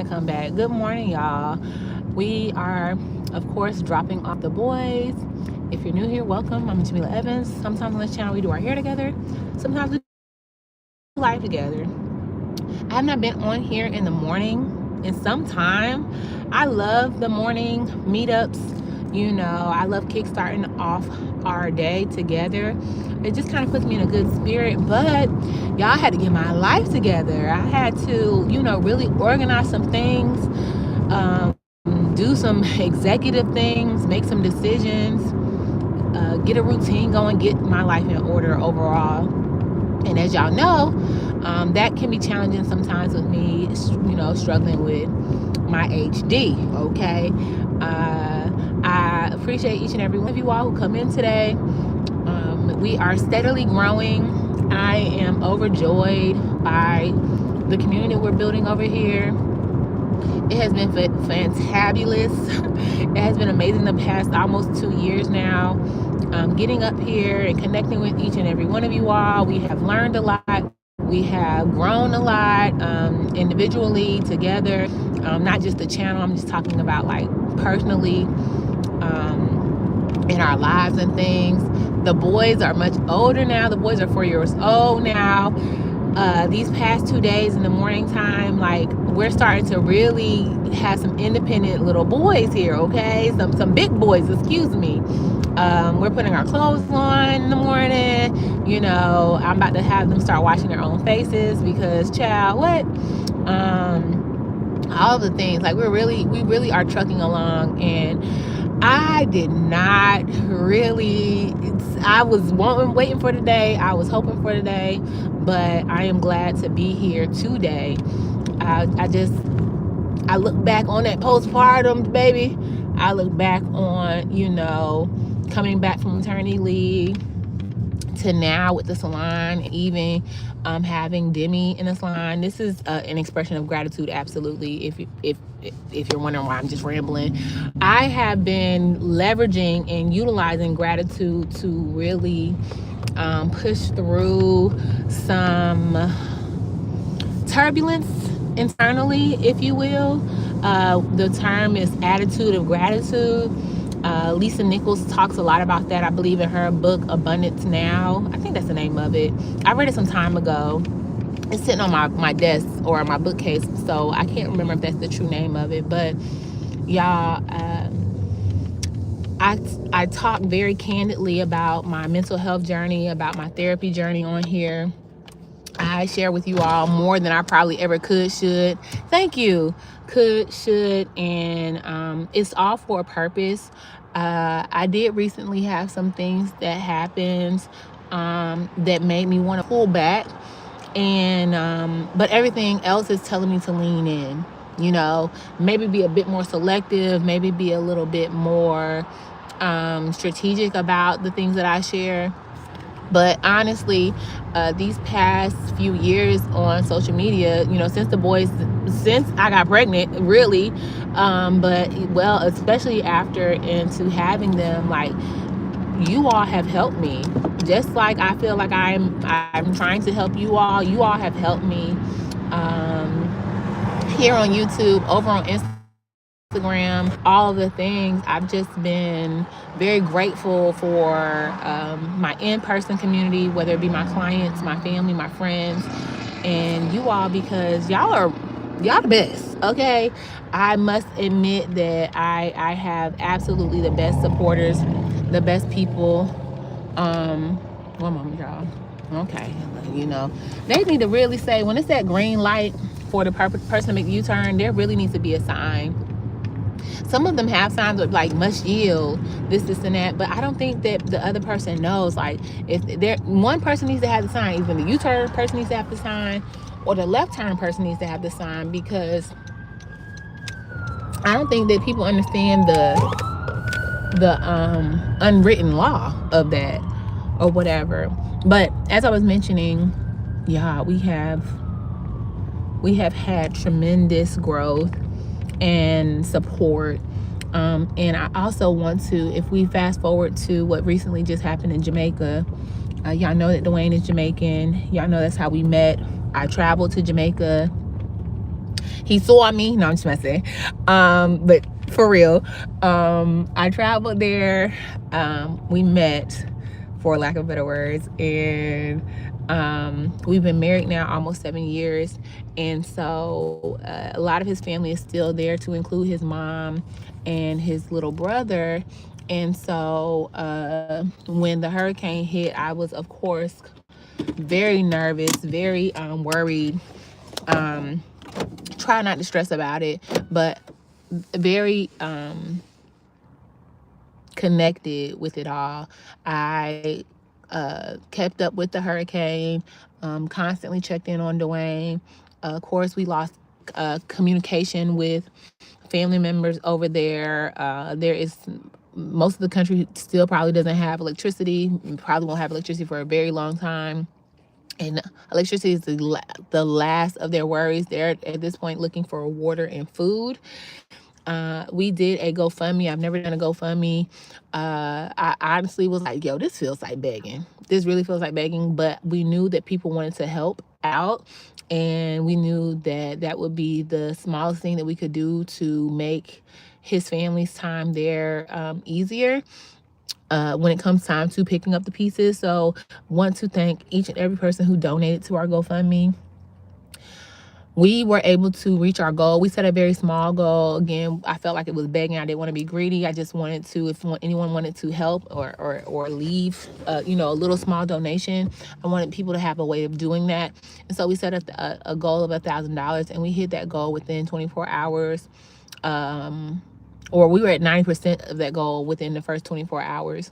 to come back. Good morning, y'all. We are, of course, dropping off the boys. If you're new here, welcome. I'm Jamila Evans. Sometimes on this channel we do our hair together. Sometimes we do life together. I have not been on here in the morning in some time. I love the morning meetups. I love kickstarting off our day together. It just kind of puts me in a good spirit. But y'all, had to get my life together. I had to, really organize some things, do some executive things, make some decisions, get a routine going, get my life in order overall. And as y'all know, that can be challenging sometimes with me, struggling with my HD, okay? I appreciate each and every one of you all who come in today. We are steadily growing. I am overjoyed by the community we're building over here. It has been fantabulous. It has been amazing the past almost 2 years now. Getting up here and connecting with each and every one of you all. We have learned a lot. We have grown a lot individually, together. Not just the channel. I'm just talking about like personally in our lives and things. The boys are much older now. The boys are 4 years old now. These past 2 days in the morning time, like, we're starting to really have some independent little boys here, okay? Some big boys, excuse me. We're putting our clothes on in the morning. I'm about to have them start washing their own faces because, child, what? All the things, like, we really are trucking along. And I did not really, I was waiting for today. I was hoping for today, but I am glad to be here today. I look back on that postpartum, baby. I look back on, coming back from maternity leave to now with the salon, even having Demi in the salon. This is an expression of gratitude, absolutely. If you're wondering why I'm just rambling, I have been leveraging and utilizing gratitude to really push through some turbulence internally, if you will. The term is attitude of gratitude. Lisa Nichols talks a lot about that, I believe, in her book Abundance Now. I think that's the name of it. I read it some time ago. It's sitting on my desk or my bookcase, so I can't remember if that's the true name of it. But y'all, I talk very candidly about my mental health journey, about my therapy journey on here. I share with you all more than I probably ever should. Thank you. Should, and it's all for a purpose. I did recently have some things that happened that made me want to pull back, and but everything else is telling me to lean in. Maybe be a bit more selective, maybe be a little bit more strategic about the things that I share. But honestly, these past few years on social media, since I got pregnant, really, but well, especially after into having them, like, you all have helped me. Just like I feel like I'm trying to help you all. You all have helped me here on YouTube, over on Instagram, all of the things. I've just been very grateful for my in-person community, whether it be my clients, my family, my friends, and you all, because y'all the best, okay? I must admit that I have absolutely the best supporters, the best people. One moment, y'all. Okay, they need to really say, when it's that green light for the person to make the U-turn, there really needs to be a sign. Some of them have signs of like must yield, this and that, but I don't think that the other person knows. Like, if one person needs to have the sign, either the U-turn person needs to have the sign or the left turn person needs to have the sign, because I don't think that people understand the unwritten law of that or whatever. But as I was mentioning, yeah, we have had tremendous growth and support. And I also want to, if we fast forward to what recently just happened in Jamaica, y'all know that Dwayne is Jamaican. Y'all know that's how we met. I traveled to Jamaica He saw me. No, I'm just messing. But for real, I traveled there. We met, for lack of better words, and we've been married now almost 7 years. And so a lot of his family is still there, to include his mom and his little brother. And so when the hurricane hit, I was, of course, very nervous, very worried. Um, Try not to stress about it, but very connected with it all. I kept up with the hurricane, constantly checked in on Dwayne. Of course, we lost communication with family members over there. There is most of the country still probably doesn't have electricity. Probably won't have electricity for a very long time. And electricity is the last of their worries. They're at this point looking for water and food. We did a GoFundMe. I've never done a GoFundMe. I honestly was like, yo, this feels like begging. This really feels like begging. But we knew that people wanted to help out. And we knew that that would be the smallest thing that we could do to make his family's time there easier. When it comes time to picking up the pieces. So want to thank each and every person who donated to our GoFundMe. We were able to reach our goal. We set a very small goal. Again, I felt like it was begging. I didn't want to be greedy. I just wanted to, if anyone wanted to help or leave, a little small donation, I wanted people to have a way of doing that. And so we set a goal of $1,000, and we hit that goal within 24 hours. Or we were at 90% of that goal within the first 24 hours.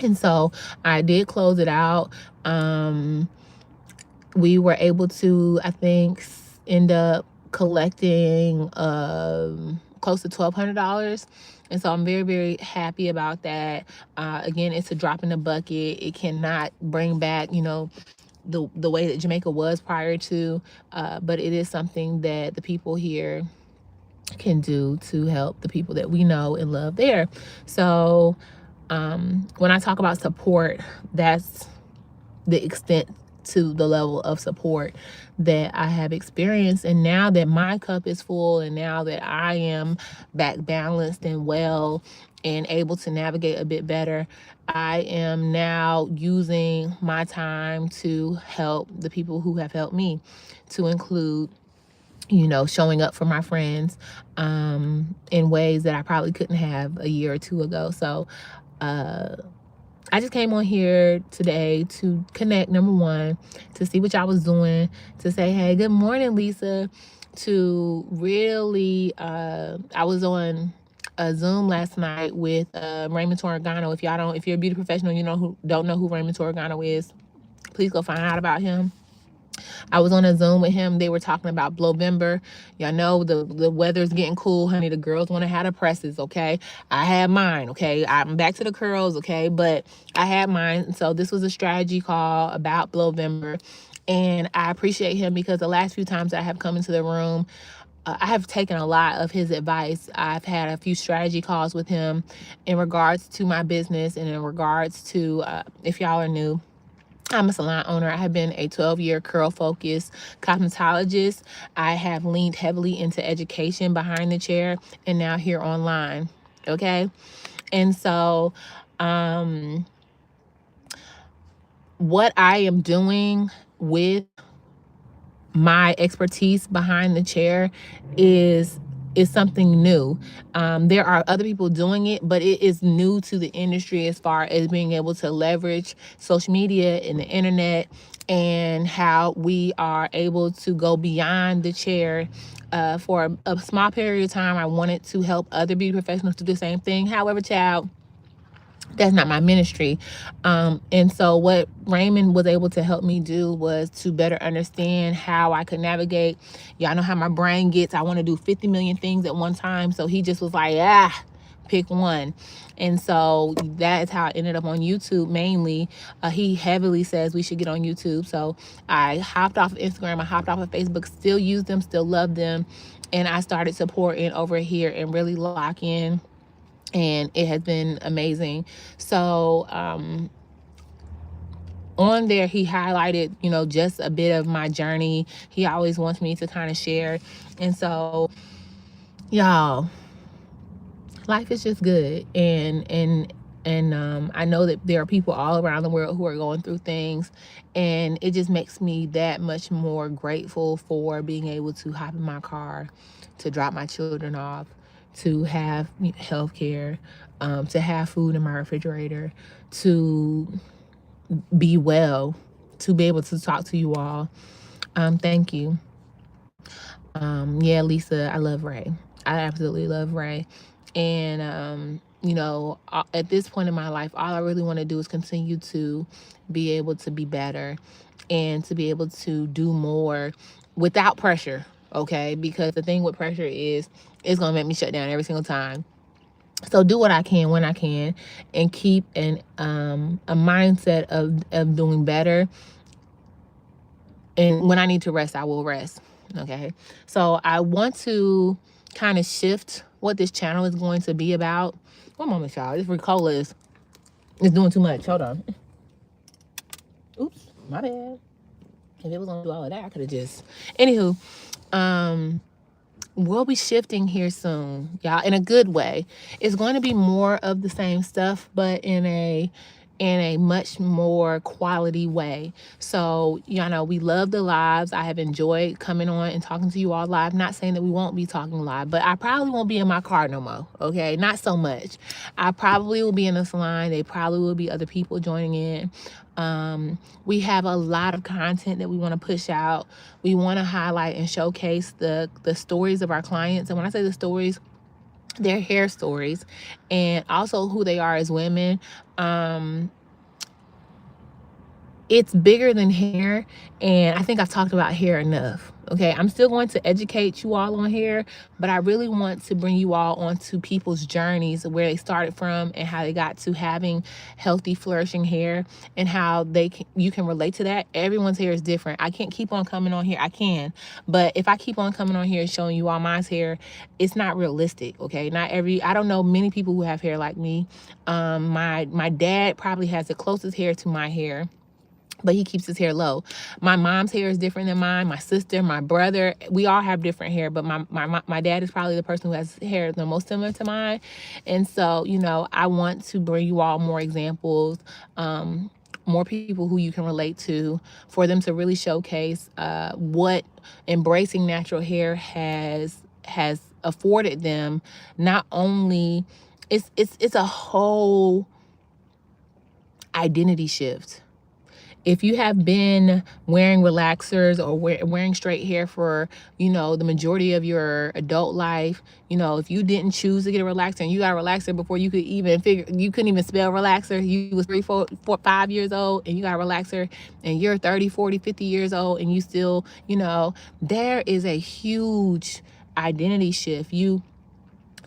And so I did close it out. We were able to, I think, end up collecting close to $1,200. And so I'm very, very happy about that. Again, it's a drop in the bucket. It cannot bring back, the way that Jamaica was prior to, but it is something that the people here can do to help the people that we know and love there. So when I talk about support, that's the extent to the level of support that I have experienced. And now that my cup is full, and now that I am back balanced and well and able to navigate a bit better, I am now using my time to help the people who have helped me, to include showing up for my friends in ways that I probably couldn't have a year or two ago. So I just came on here today to connect, number one, to see what y'all was doing, to say, hey, good morning, Lisa, to really, I was on a Zoom last night with Raymond Torregano. If you're a beauty professional, don't know who Raymond Torregano is, please go find out about him. I was on a Zoom with him. They were talking about Blowvember. Y'all know the weather's getting cool, honey. The girls want to have the presses, okay? I had mine, okay? I'm back to the curls, okay? But I had mine. So this was a strategy call about Blowvember. And I appreciate him because the last few times I have come into the room, I have taken a lot of his advice. I've had a few strategy calls with him in regards to my business and in regards to, if y'all are new, I'm a salon owner. I have been a 12-year curl-focused cosmetologist. I have leaned heavily into education behind the chair and now here online, okay? And so what I am doing with my expertise behind the chair is something new. There are other people doing it, but it is new to the industry as far as being able to leverage social media and the internet, and how we are able to go beyond the chair. For a small period of time, I wanted to help other beauty professionals do the same thing. However, child, that's not my ministry. And so what Raymond was able to help me do was to better understand how I could navigate. Y'all know how my brain gets. I want to do 50 million things at one time. So he just was like, pick one. And so that is how I ended up on YouTube mainly. He heavily says we should get on YouTube. So I hopped off of Instagram. I hopped off of Facebook, still use them, still love them. And I started supporting over here and really lock in. And it has been amazing. So on there, he highlighted, you know, just a bit of my journey. He always wants me to kind of share. And so, y'all, life is just good. And I know that there are people all around the world who are going through things, and it just makes me that much more grateful for being able to hop in my car, to drop my children off, to have health care, to have food in my refrigerator, to be well, to be able to talk to you all. Thank you. Yeah, Lisa, I love Ray. I absolutely love Ray. And, you know, at this point in my life, all I really want to do is continue to be able to be better and to be able to do more without pressure. Okay. Because the thing with pressure is it's going to make me shut down every single time. So do what I can when I can, and keep a mindset of doing better. And when I need to rest, I will rest. Okay. So I want to kind of shift what this channel is going to be about. One moment, y'all. This Ricola is doing too much. Hold on. Oops, my bad. If it was gonna do all of that, I could have just. Anywho, we'll be shifting here soon, y'all, in a good way. It's going to be more of the same stuff, but in a much more quality way. So, you know, we love the lives. I have enjoyed coming on and talking to you all live. Not saying that we won't be talking live, but I probably won't be in my car no more. Okay, not so much. I probably will be in the salon. They probably will be other people joining in. We have a lot of content that we want to push out. We want to highlight and showcase the stories of our clients. And when I say the stories, their hair stories, and also who they are as women. It's bigger than hair, and I think I've talked about hair enough. Okay, I'm still going to educate you all on hair, but I really want to bring you all onto people's journeys, where they started from and how they got to having healthy, flourishing hair, and how you can relate to that. Everyone's hair is different. I can't keep on coming on here. I can, but if I keep on coming on here and showing you all my hair, it's not realistic. Okay, I don't know many people who have hair like me. My dad probably has the closest hair to my hair, but he keeps his hair low. My mom's hair is different than mine. My sister, my brother, we all have different hair, but my dad is probably the person who has hair the most similar to mine. And so, you know, I want to bring you all more examples, more people who you can relate to, for them to really showcase what embracing natural hair has afforded them. Not only it's a whole identity shift. If you have been wearing relaxers or wearing straight hair for, you know, the majority of your adult life, you know, if you didn't choose to get a relaxer and you got a relaxer before you couldn't even spell relaxer, you was 3, 4, 5 years old and you got a relaxer, and you're 30, 40, 50 years old and you still, you know, there is a huge identity shift. You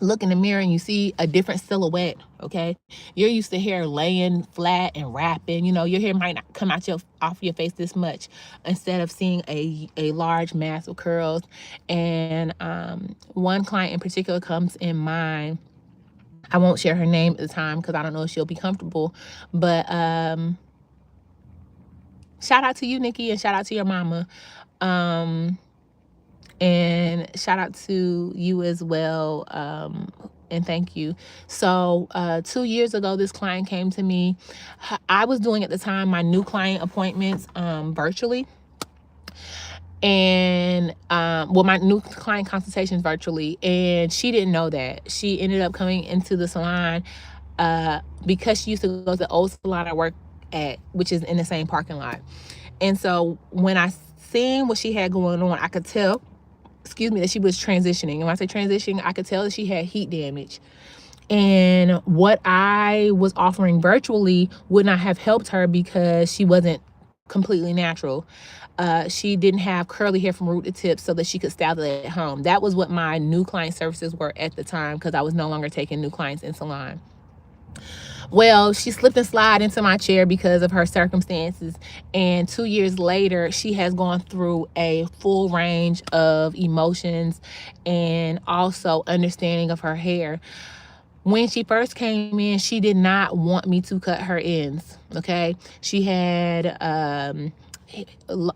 look in the mirror and you see a different silhouette. Okay, you're used to hair laying flat and wrapping. You know, your hair might not come off your face this much, instead of seeing a large mass of curls. And one client in particular comes in mind. I won't share her name at the time because I don't know if she'll be comfortable, but shout out to you, Nikki, and shout out to your mama. And shout out to you as well. And thank you. So 2 years ago, this client came to me. I was doing at the time my new client appointments virtually. And my new client consultations virtually. And she didn't know that. She ended up coming into the salon because she used to go to the old salon I work at, which is in the same parking lot. And so when I seen what she had going on, I could tell, that she was transitioning. And when I say transitioning, I could tell that she had heat damage. And what I was offering virtually would not have helped her because she wasn't completely natural. She didn't have curly hair from root to tip so that she could style it at home. That was what my new client services were at the time, because I was no longer taking new clients in salon. Well, she slipped and slid into my chair because of her circumstances. And 2 years later, she has gone through a full range of emotions and also understanding of her hair. When she first came in, she did not want me to cut her ends. Okay, she had a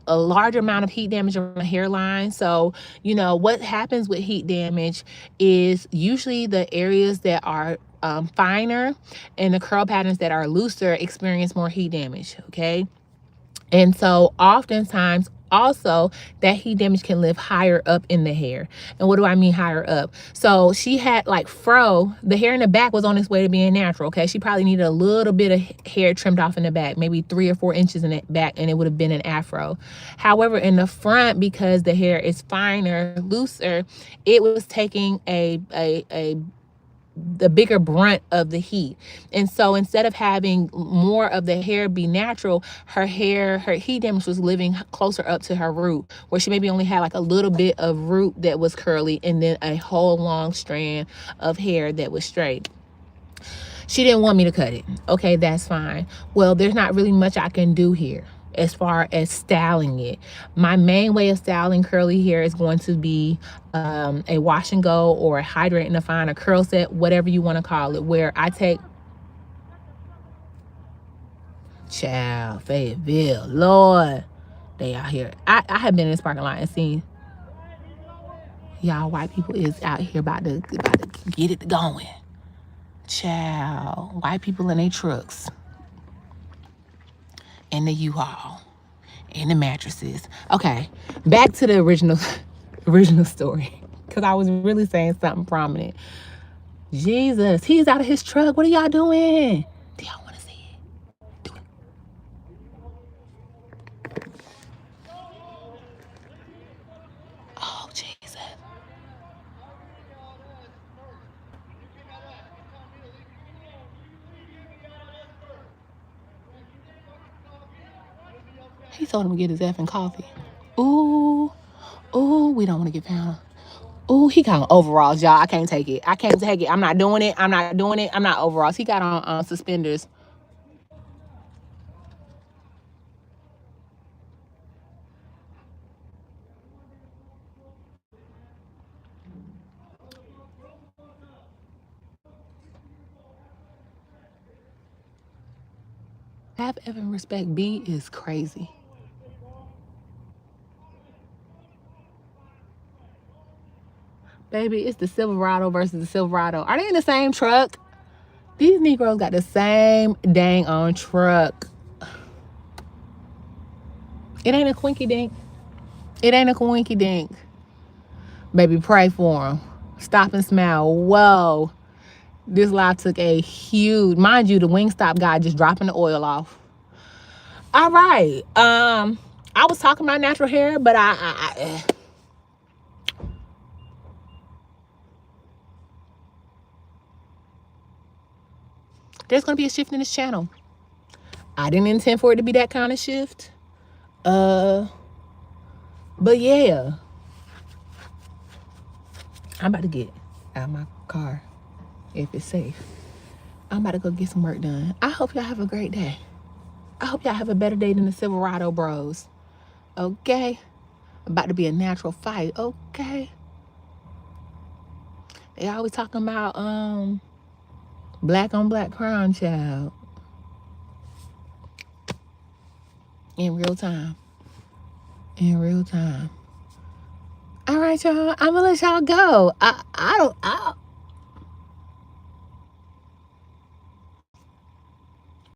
large amount of heat damage on the hairline. So, you know, what happens with heat damage is usually the areas that are finer and the curl patterns that are looser experience more heat damage. Okay. And so oftentimes also that heat damage can live higher up in the hair. And what do I mean higher up? So she had like fro, the hair in the back was on its way to being natural. Okay. She probably needed a little bit of hair trimmed off in the back, maybe 3 or 4 inches in the back, and it would have been an afro. However, in the front, because the hair is finer, looser, it was taking the bigger brunt of the heat. And so instead of having more of the hair be natural, her heat damage was living closer up to her root, where she maybe only had like a little bit of root that was curly and then a whole long strand of hair that was straight. She didn't want me to cut it. Okay, that's fine. Well, there's not really much I can do here as far as styling it. My main way of styling curly hair is going to be a wash and go or a hydrate and define, a curl set, whatever you want to call it, where I take child Fayetteville, Lord, they out here. I have been in this parking lot and seen y'all white people is out here about to get it going. Child, white people in their trucks, in the U-Haul, in the mattresses. Okay, back to the original story, because I was really saying something prominent. Jesus, he's out of his truck. What are y'all doing? Do y'all want to see it? Do it. Oh, Jesus. He told him to get his effing coffee. Ooh, we don't want to get found. Ooh, he got on overalls, y'all. I can't take it. I'm not doing it. I'm not overalls. He got on suspenders. Have Evan respect. B is crazy. Baby, it's the Silverado versus the Silverado. Are they in the same truck? These Negroes got the same dang on truck. It ain't a quinky dink. It ain't a quinky dink. Baby, pray for them. Stop and smile. Whoa. This live took a huge, mind you, the Wingstop guy just dropping the oil off. All right. I was talking about natural hair, but there's gonna be a shift in this channel. I didn't intend for it to be that kind of shift. But yeah. I'm about to get out of my car if it's safe. I'm about to go get some work done. I hope y'all have a great day. I hope y'all have a better day than the Silverado bros. Okay? About to be a natural fight. Okay? They always talking about black on black crime, child. In real time. In real time. All right, y'all. I'm gonna let y'all go. I don't